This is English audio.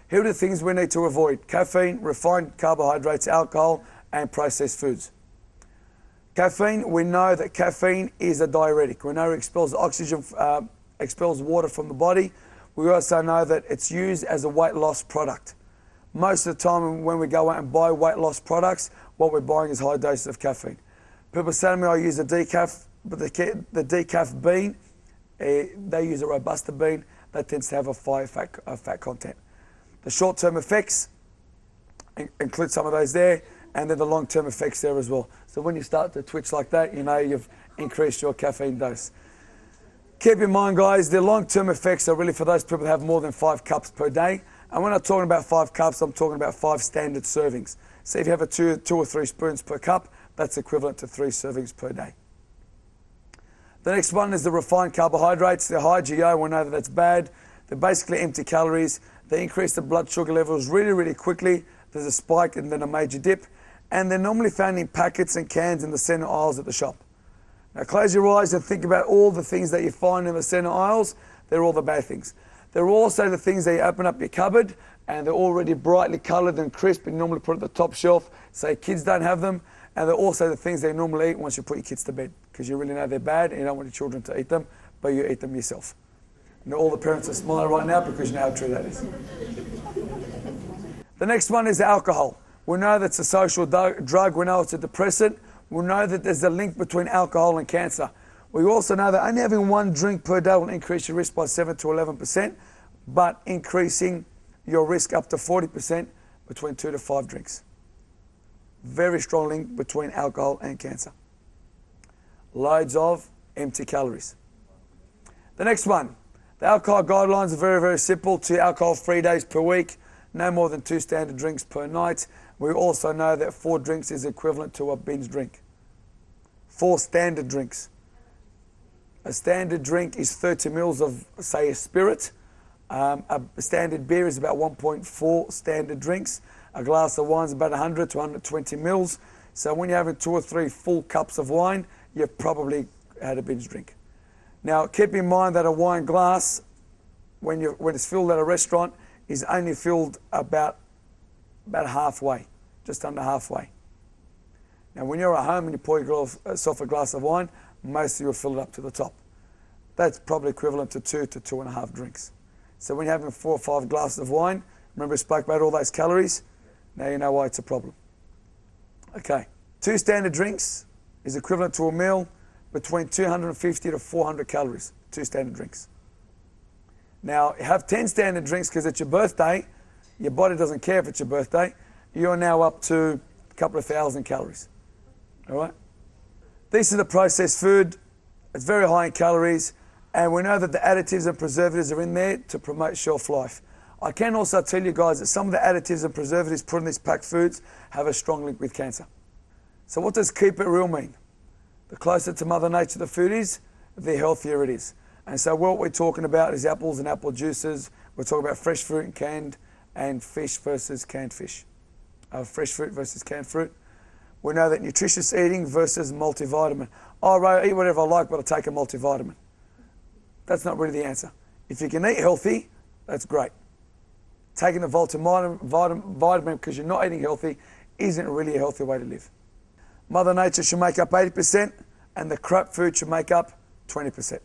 Here are the things we need to avoid: caffeine, refined carbohydrates, alcohol, and processed foods. Caffeine, we know that caffeine is a diuretic. We know it expels oxygen, expels water from the body. We also know that it's used as a weight loss product. Most of the time when we go out and buy weight loss products, what we're buying is high doses of caffeine. People say to me, I use a decaf, but the decaf bean, they use a Robusta bean that tends to have a high fat content. The short-term effects include some of those there, and then the long-term effects there as well. So when you start to twitch like that, you know you've increased your caffeine dose. Keep in mind, guys, the long-term effects are really for those people that have more than 5 cups per day. And when I'm talking about 5 cups, I'm talking about 5 standard servings. So if you have a 2 or 3 spoons per cup, that's equivalent to 3 servings per day. The next one is the refined carbohydrates. They're high GI, we know that that's bad. They're basically empty calories. They increase the blood sugar levels really, really quickly. There's a spike and then a major dip. And they're normally found in packets and cans in the center aisles at the shop. Now close your eyes and think about all the things that you find in the center aisles. They're all the bad things. They're also the things that you open up your cupboard and they're already brightly coloured and crisp and you normally put at the top shelf so your kids don't have them. And they're also the things they normally eat once you put your kids to bed because you really know they're bad and you don't want your children to eat them, but you eat them yourself. You know, all the parents are smiling right now because you know how true that is. The next one is alcohol. We know that's a social drug. We know it's a depressant. We know that there's a link between alcohol and cancer. We also know that only having 1 drink per day will increase your risk by 7 to 11%, but increasing your risk up to 40% between 2 to 5 drinks. Very strong link between alcohol and cancer. Loads of empty calories. The next one, the alcohol guidelines are very, very simple. 2 alcohol-free days per week, no more than 2 standard drinks per night. We also know that 4 drinks is equivalent to a binge drink. 4 standard drinks. A standard drink is 30 mils of, say, a spirit. A standard beer is about 1.4 standard drinks. A glass of wine is about 100 to 120 mils. So when you're having 2 or 3 full cups of wine, you've probably had a binge drink. Now, keep in mind that a wine glass, when it's filled at a restaurant, is only filled about halfway, just under halfway. Now, when you're at home and you pour yourself a glass of wine, most of you will fill it up to the top. That's probably equivalent to 2 to 2.5 drinks. So when you're having 4 or 5 glasses of wine, remember I spoke about all those calories? Now you know why it's a problem. Okay, 2 standard drinks is equivalent to a meal between 250 to 400 calories, 2 standard drinks. Now, have 10 standard drinks because it's your birthday. Your body doesn't care if it's your birthday. You're now up to a couple of thousand calories. All right? This is the processed food. It's very high in calories. And we know that the additives and preservatives are in there to promote shelf life. I can also tell you guys that some of the additives and preservatives put in these packed foods have a strong link with cancer. So what does keep it real mean? The closer to Mother Nature the food is, the healthier it is. And so what we're talking about is apples and apple juices. We're talking about fresh fruit and canned, and fish versus canned fish. Fresh fruit versus canned fruit. We know that nutritious eating versus multivitamin. Oh, Ray, I eat whatever I like, but I'll take a multivitamin. That's not really the answer. If you can eat healthy, that's great. Taking a vitamin because you're not eating healthy isn't really a healthy way to live. Mother Nature should make up 80% and the crap food should make up 20%.